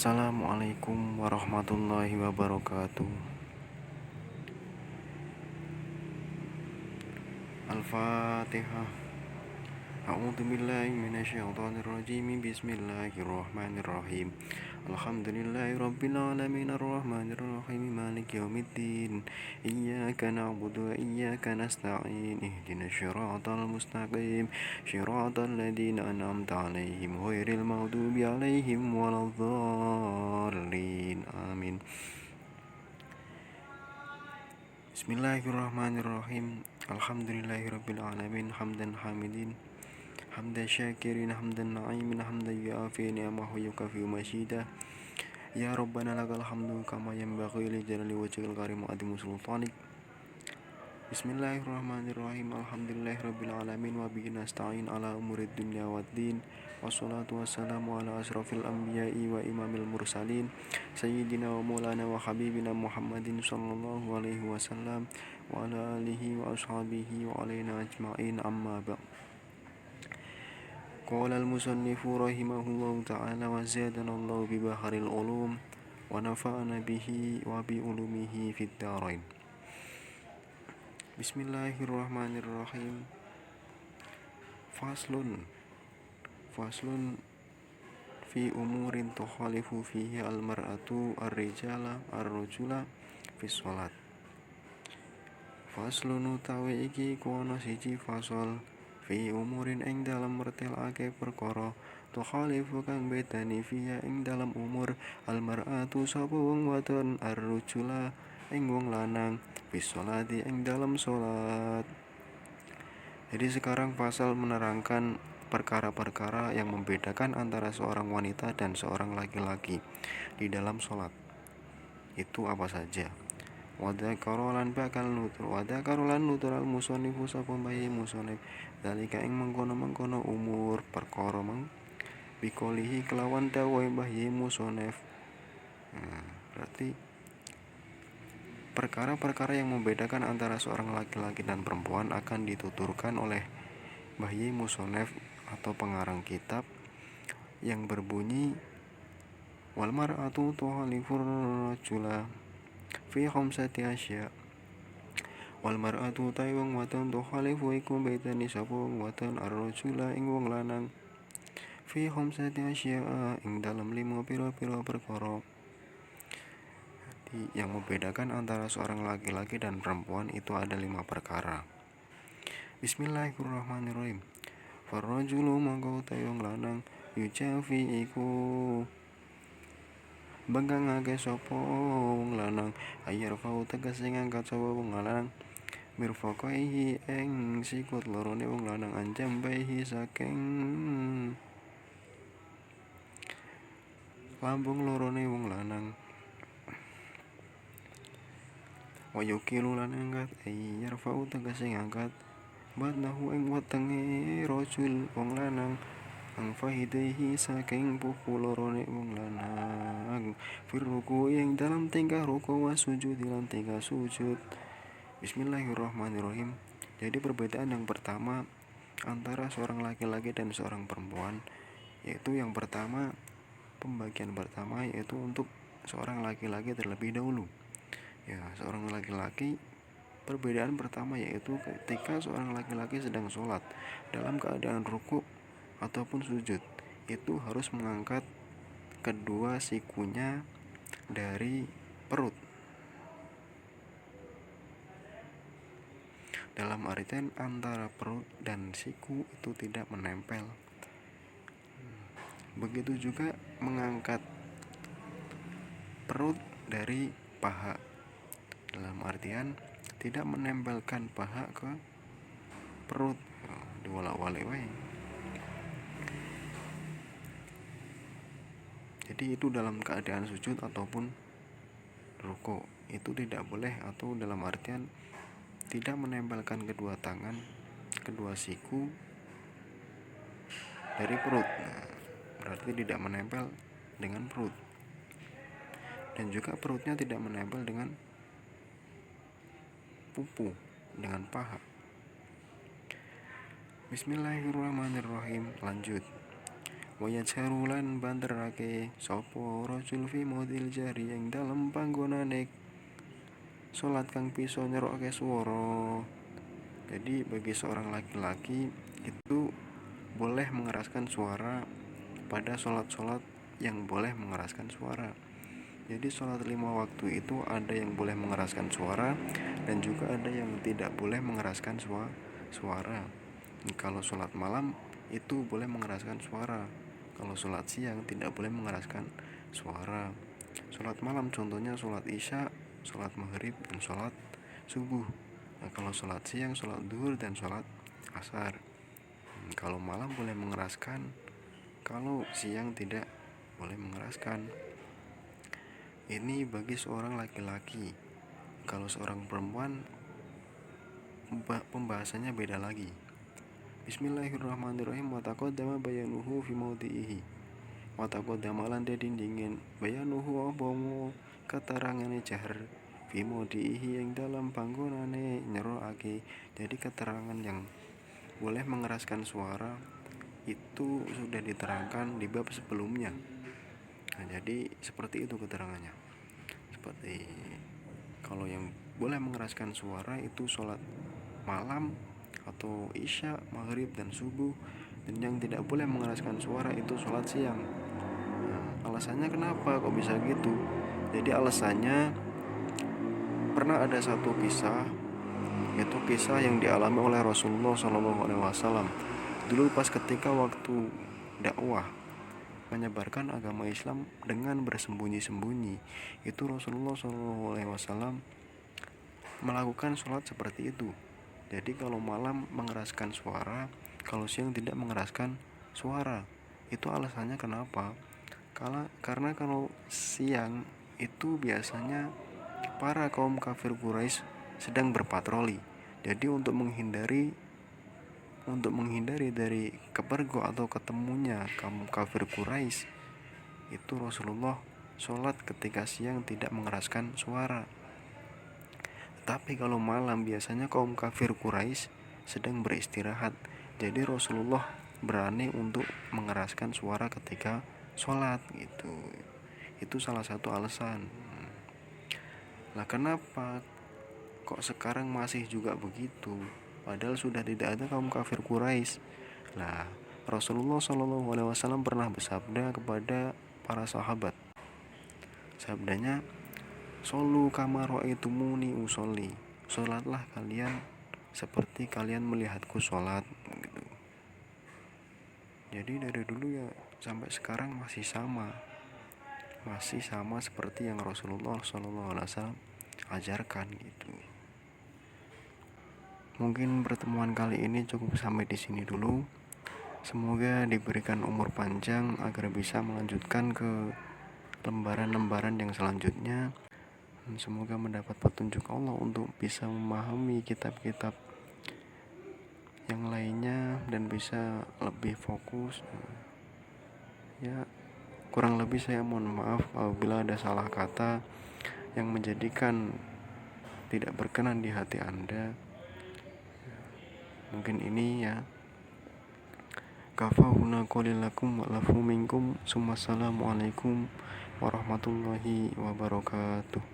Assalamualaikum warahmatullahi wabarakatuh. Al-Fatihah. A'udzu billahi minasyaitonir rajim. Bismillahirrahmanirrahim. Alhamdulillahirabbil alamin arrahmanir rahim maliki yaumiddin. Iyyaka na'budu wa iyyaka nasta'in. Ihdinas siratal mustaqim. Shiratal ladzina an'amta 'alaihim ghairil maghdubi 'alaihim waladdallin. Amin. Bismillahirrahmanirrahim. Alhamdulillahirabbil alamin hamdan hamidin hamdan syakirin hamdan na'imin hamdan yu'afi ni'amahu yukafi masyidah. Ya Rabbana lakal hamdu kama yanbaghi li jalali wajhikal karim wa adimu sultanik. Bismillahirrahmanirrahim. Alhamdulillahirabbil alamin wa bihi nasta'in ala umurid dunya waddin. Wassalatu wassalamu ala asrafil anbiya'i wa imamil mursalin sayyidina wa maulana wa habibina Muhammadin sallallahu alaihi wasallam wa ala alihi wa ashabihi wa alaina ajma'in, amma ba'd. Qala al-musannifu rahimahullahu ta'ala wa zadanallahu bi baharil ulum wa nafa'ana bihi wa bi ulumihi fid dharain. Bismillahirrahmanirrahim. Faslun fi umurin tukhalifu fihi al-mar'atu ar-rijala ar-rajula fi sholat. Faslun utawi iki kono siji fasal fi umurin ing dalam mertelake perkara tukhalifu kang bedani fiha ing dalam umur al-mar'atu sapa wong wadon ar-rajula ing wong lanang fi sholati ing dalam sholat. Jadi sekarang pasal menerangkan perkara-perkara yang membedakan antara seorang wanita dan seorang laki-laki di dalam sholat. Itu apa saja? Wadakarolan nutur al musonifu sapa bayi musonif dalika ing mengkono umur perkara bikolihi kelawan dawuh bayi musonif. Berarti perkara-perkara yang membedakan antara seorang laki-laki dan perempuan akan dituturkan oleh bayi musonif atau pengarang kitab yang berbunyi wal mar'atu tuhalifur rajula fi khamsati asya. Wal mar'atu ta wong wadon tuhalifu iku bedani sapa wong wadon ar-rajula ing wong lanang fi khamsati asya ing dalam 5 pira-pira perkara. Yang membedakan antara seorang laki-laki dan perempuan itu ada 5 perkara. Bismillahirrahmanirrahim. Farrajulu mangko ta wong lanang yujafi iku bengkangake sapa wong lanang ayar fau tegese ngangkat sapa wong lanang mirfaqaihi ing sikut lorone wong lanang anjambaihi saking lambung lorone wong lanang wayukilu lan angkat ayar fau tegese ngangkat badnahu ing wetenge rajul wong lanang ang fahidehi saking pupu lorone wong lanang firruku yang dalam tingkah ruku wa sujud lan tingkah sujud. Bismillahirrahmanirrahim. Jadi perbedaan yang pertama antara seorang laki-laki dan seorang perempuan yaitu yang pertama, pembagian pertama yaitu untuk seorang laki-laki terlebih dahulu. Ya, seorang laki-laki, perbedaan pertama yaitu ketika seorang laki-laki sedang sholat dalam keadaan ruku ataupun sujud, itu harus mengangkat kedua sikunya dari perut. Dalam artian antara perut dan siku itu tidak menempel. Begitu juga mengangkat perut dari paha. Dalam artian tidak menempelkan paha ke perut. Diwalak-walik wae. Jadi itu dalam keadaan sujud ataupun ruku itu tidak boleh, atau dalam artian tidak menempelkan kedua tangan, kedua siku dari perut. Berarti tidak menempel dengan perut. Dan juga perutnya tidak menempel dengan pupu, dengan paha. Bismillahirrahmanirrahim. Lanjut. wa yajharu lan banterake sapa rajul fi maudil jari ing dalem panggonane salat kang bisa nyerokke swara. Jadi bagi seorang laki-laki itu boleh mengeraskan suara pada sholat-sholat yang boleh mengeraskan suara. Jadi sholat 5 waktu itu ada yang boleh mengeraskan suara dan juga ada yang tidak boleh mengeraskan suara. Kalau sholat malam itu boleh mengeraskan suara. Kalau sholat siang tidak boleh mengeraskan suara. Sholat malam contohnya sholat isya, sholat maghrib, dan sholat subuh. Nah, kalau sholat siang, sholat duhur, dan sholat asar. Kalau malam boleh mengeraskan, kalau siang tidak boleh mengeraskan. Ini bagi seorang laki-laki. Kalau seorang perempuan pembahasannya beda lagi. Bismillahirrahmanirrahim. Wa taqaddama bayanuhu fi maudhihi. Wa taqaddama lan dindingin bayanuhu apa keterangane jahr fi maudhihi ing dalam panggonane nyerokake. Jadi keterangan yang boleh mengeraskan suara itu sudah diterangkan di bab sebelumnya. Nah, jadi seperti itu keterangannya. Seperti kalau yang boleh mengeraskan suara itu sholat malam atau isya, maghrib, dan subuh. Dan yang tidak boleh mengeraskan suara itu sholat siang. Nah, alasannya kenapa kok bisa gitu? Jadi alasannya pernah ada satu kisah, yaitu kisah yang dialami oleh Rasulullah SAW. Dulu pas ketika waktu dakwah menyebarkan agama Islam dengan bersembunyi-sembunyi, itu Rasulullah SAW melakukan sholat seperti itu. Jadi kalau malam mengeraskan suara, kalau siang tidak mengeraskan suara. Itu alasannya kenapa? Karena kalau siang itu biasanya para kaum kafir Quraisy sedang berpatroli. Jadi untuk menghindari dari kepergok atau ketemunya kaum kafir Quraisy, itu Rasulullah sholat ketika siang tidak mengeraskan suara. Tapi kalau malam biasanya kaum kafir Quraisy sedang beristirahat. Jadi Rasulullah berani untuk mengeraskan suara ketika sholat gitu. Itu salah satu alasan. Lah kenapa kok sekarang masih juga begitu? Padahal sudah tidak ada kaum kafir Quraisy. Nah, Rasulullah SAW pernah bersabda kepada para sahabat. Sabdanya, "Shollu kama ra'aitumuni usolli." Sholatlah kalian seperti kalian melihatku sholat gitu. Jadi dari dulu ya sampai sekarang masih sama seperti yang Rasulullah SAW ajarkan gitu. Mungkin pertemuan kali ini cukup sampai di sini dulu. Semoga diberikan umur panjang agar bisa melanjutkan ke lembaran-lembaran yang selanjutnya. Dan semoga mendapat petunjuk Allah untuk bisa memahami kitab-kitab yang lainnya dan bisa lebih fokus. Ya, kurang lebih saya mohon maaf apabila ada salah kata yang menjadikan tidak berkenan di hati Anda. Mungkin ini ya. Kafahuna qalilakum wa lafu minkum. Assalamualaikum warahmatullahi wabarakatuh.